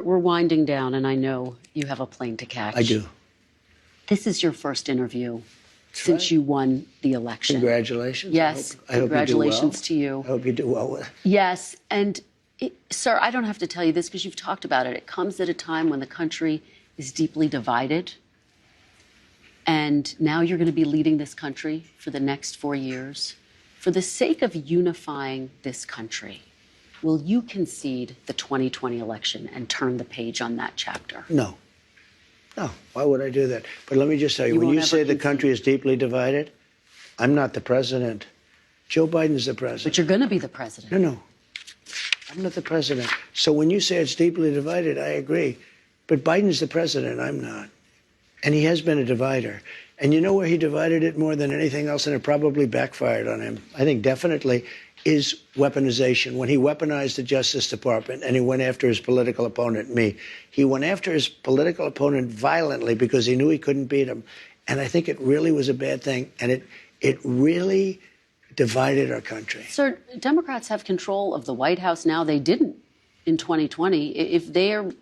We're winding down, and I know you have a plane to catch. I do. This is your first interview since you won the election. Congratulations. Yes, I hope congratulations you do well. to you. I hope you do well with it. Yes, and sir, I don't have to tell you this because you've talked about it. It comes at a time when the country is deeply divided, and now you're going to be leading this country for the next 4 years. For the sake of unifying this country, will you concede the 2020 election and turn the page on that chapter? No. No. Why would I do that? But let me just tell you, when you say the country is deeply divided, I'm not the president. Joe Biden's the president. But you're going to be the president. No. I'm not the president. So when you say it's deeply divided, I agree. But Biden's the president. I'm not. And he has been a divider. And you know where he divided it more than anything else, and it probably backfired on him, I think definitely, is weaponization. When he weaponized the Justice Department and he went after his political opponent, me, he went after his political opponent violently because he knew he couldn't beat him. And I think it really was a bad thing. And it really divided our country. Sir, Democrats have control of the White House now. They didn't in 2020. If they are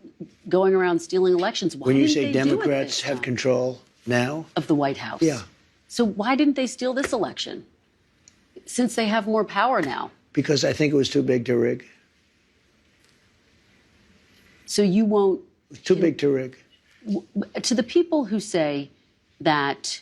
going around stealing elections, why when you didn't say they do it Democrats this have time? control now? Of the White House. Yeah. So why didn't they steal this election? Since they have more power now. Because I think it was too big to rig. So you won't... Too big to rig. To the people who say that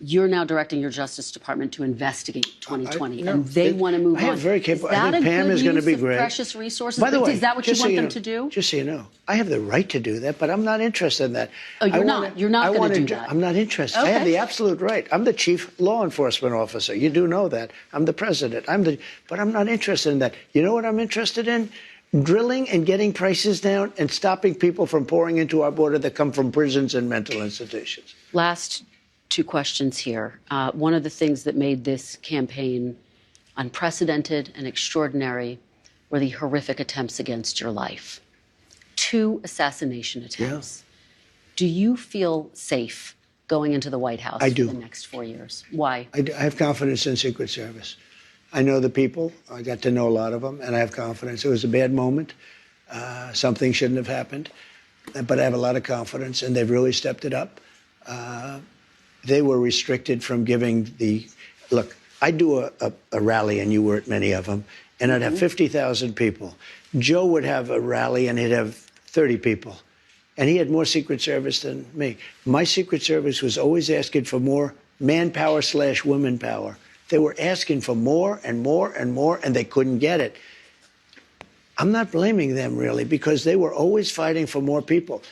you're now directing your Justice Department to investigate 2020 and they want to move on. I have very capable. Is that I think Pam is going to be great. Precious resources. By the way, is that what you want them know, to do? Just so you know, I have the right to do that, but I'm not interested in that. Oh, you're not. You're not going to do that. I'm not interested. Okay. I have the absolute right. I'm the chief law enforcement officer. You do know that. I'm the president. But I'm not interested in that. You know what I'm interested in? Drilling and getting prices down and stopping people from pouring into our border that come from prisons and mental institutions. Last two questions here. One of the things that made this campaign unprecedented and extraordinary were the horrific attempts against your life. 2 assassination attempts. Yeah. Do you feel safe going into the White House for the next 4 years? Why? I have confidence in Secret Service. I know the people. I got to know a lot of them, and I have confidence. It was a bad moment. Something shouldn't have happened. But I have a lot of confidence, and they've really stepped it up. They were restricted from giving the... Look, I do a rally, and you were at many of them, and I'd have 50,000 people. Joe would have a rally, and he'd have 30 people. And he had more Secret Service than me. My Secret Service was always asking for more manpower/women power. They were asking for more and more and more, and they couldn't get it. I'm not blaming them, really, because they were always fighting for more people,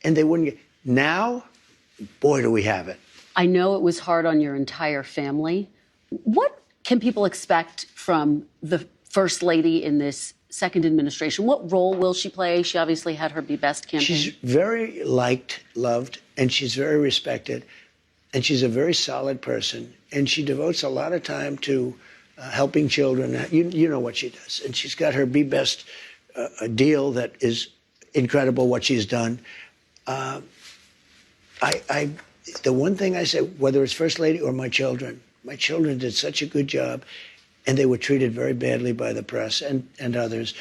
and they wouldn't get... Now, boy, do we have it. I know it was hard on your entire family. What can people expect from the First Lady in this second administration? What role will she play? She obviously had her Be Best campaign. She's very liked, loved, and she's very respected. And she's a very solid person. And she devotes a lot of time to helping children. You know what she does. And she's got her Be Best deal that is incredible what she's done. The one thing I say, whether it's First Lady or my children did such a good job, and they were treated very badly by the press and others.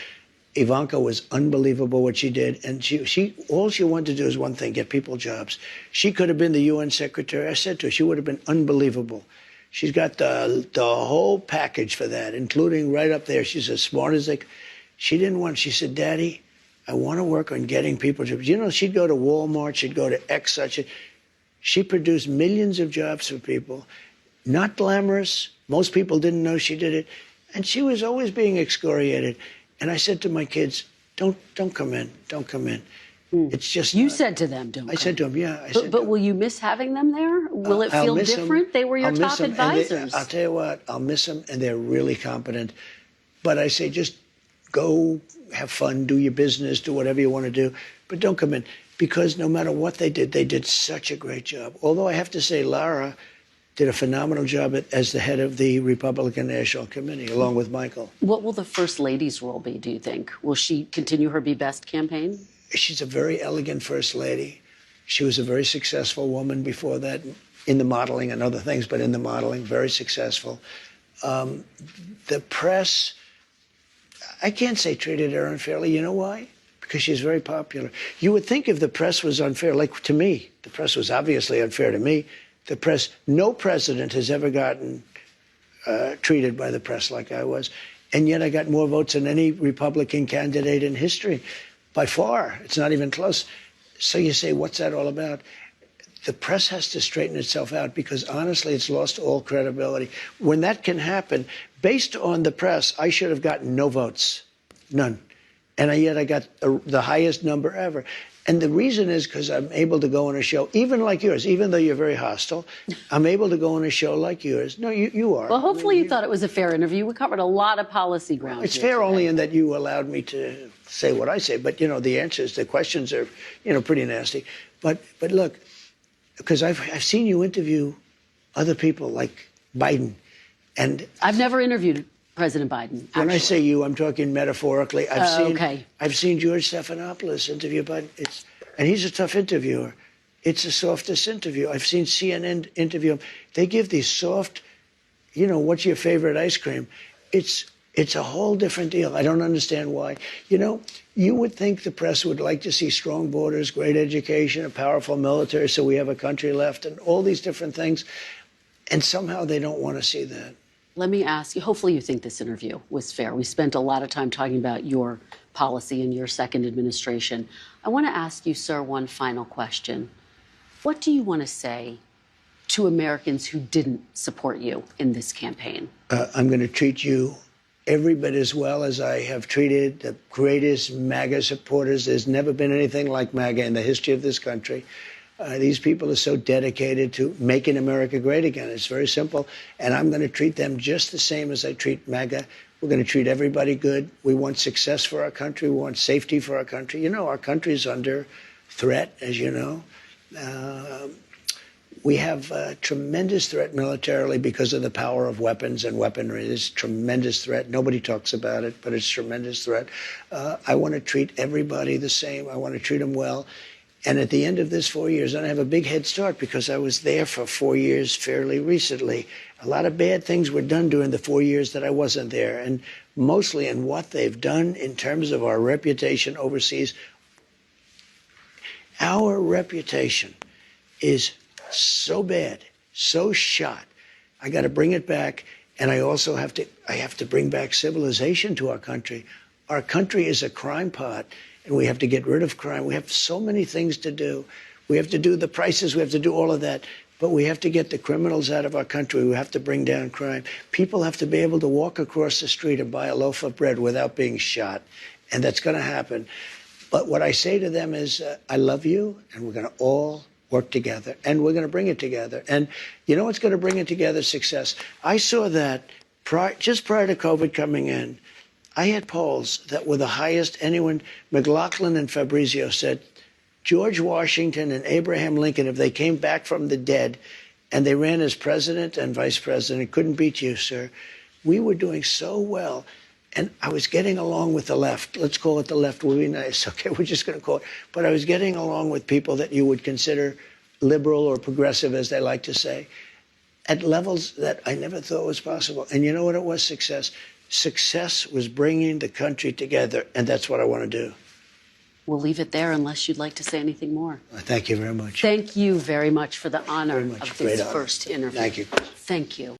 Ivanka was unbelievable what she did, and she all she wanted to do is one thing: get people jobs. She could have been the UN secretary. I said to her, she would have been unbelievable. She's got the whole package for that, including right up there. She's as smart as she didn't want. She said, "Daddy, I want to work on getting people jobs." You know, she'd go to Walmart, she'd go to X such a. She produced millions of jobs for people. Not glamorous. Most people didn't know she did it. And she was always being excoriated. And I said to my kids, don't come in. Don't come in. It's just... You said to them, don't come in. I said to them, yeah. But will you miss having them there? Will it feel different? They were your top advisors. I'll tell you what, I'll miss them, and they're really competent. But I say, just go have fun, do your business, do whatever you want to do. But don't come in. Because no matter what they did such a great job. Although I have to say, Lara did a phenomenal job as the head of the Republican National Committee, along with Michael. What will the First Lady's role be, do you think? Will she continue her Be Best campaign? She's a very elegant First Lady. She was a very successful woman before that, in the modeling and other things, but in the modeling, very successful. The press, I can't say treated her unfairly. You know why? because she's very popular. You would think if the press was unfair, like to me, the press was obviously unfair to me. The press, no president has ever gotten treated by the press like I was. And yet I got more votes than any Republican candidate in history. By far, it's not even close. So you say, what's that all about? The press has to straighten itself out because, honestly, it's lost all credibility. When that can happen, based on the press, I should have gotten no votes, none. And yet I got the highest number ever. And the reason is because I'm able to go on a show, even like yours, even though you're very hostile, I'm able to go on a show like yours. No, you are. Well, hopefully you thought it was a fair interview. We covered a lot of policy ground. It's fair only in that you allowed me to say what I say. But, you know, the answers, the questions are, you know, pretty nasty. But look, because I've seen you interview other people like Biden. And I've never interviewed President Biden. When I say you, I'm talking metaphorically. I've seen George Stephanopoulos interview Biden, and he's a tough interviewer. It's the softest interview. I've seen CNN interview him. They give these soft, you know, what's your favorite ice cream? It's a whole different deal. I don't understand why. You know, you would think the press would like to see strong borders, great education, a powerful military, so we have a country left, and all these different things. And somehow they don't want to see that. Let me ask you, hopefully you think this interview was fair. We spent a lot of time talking about your policy and your second administration. I want to ask you, sir, one final question. What do you want to say to Americans who didn't support you in this campaign? I'm going to treat you every bit as well as I have treated the greatest MAGA supporters. There's never been anything like MAGA in the history of this country. These people are so dedicated to making America great again. It's very simple. And I'm going to treat them just the same as I treat MAGA. We're going to treat everybody good. We want success for our country. We want safety for our country. You know, our country is under threat, as you know. We have a tremendous threat militarily because of the power of weapons and weaponry. It's a tremendous threat. Nobody talks about it, but it's a tremendous threat. I want to treat everybody the same. I want to treat them well. And at the end of this 4 years, and I have a big head start because I was there for 4 years fairly recently. A lot of bad things were done during the 4 years that I wasn't there, and mostly in what they've done in terms of our reputation overseas. Our reputation is so bad, so shot. I got to bring it back, and I also have to bring back civilization to our country. Our country is a crime pot. And we have to get rid of crime. We have so many things to do. We have to do the prices. We have to do all of that. But we have to get the criminals out of our country. We have to bring down crime. People have to be able to walk across the street and buy a loaf of bread without being shot. And that's going to happen. But what I say to them is, I love you, and we're going to all work together. And we're going to bring it together. And you know what's going to bring it together? Success. I saw that just prior to COVID coming in. I had polls that were the highest anyone. McLaughlin and Fabrizio said George Washington and Abraham Lincoln, if they came back from the dead and they ran as president and vice president, couldn't beat you, sir. We were doing so well. And I was getting along with the left. Let's call it the left. We'll be nice. Okay, we're just going to call it. But I was getting along with people that you would consider liberal or progressive, as they like to say, at levels that I never thought was possible. And you know what it was? Success. Success was bringing the country together, and that's what I want to do. We'll leave it there unless you'd like to say anything more. Thank you very much. Thank you very much for the honor of this Great honor. first interview. Thank you. Thank you.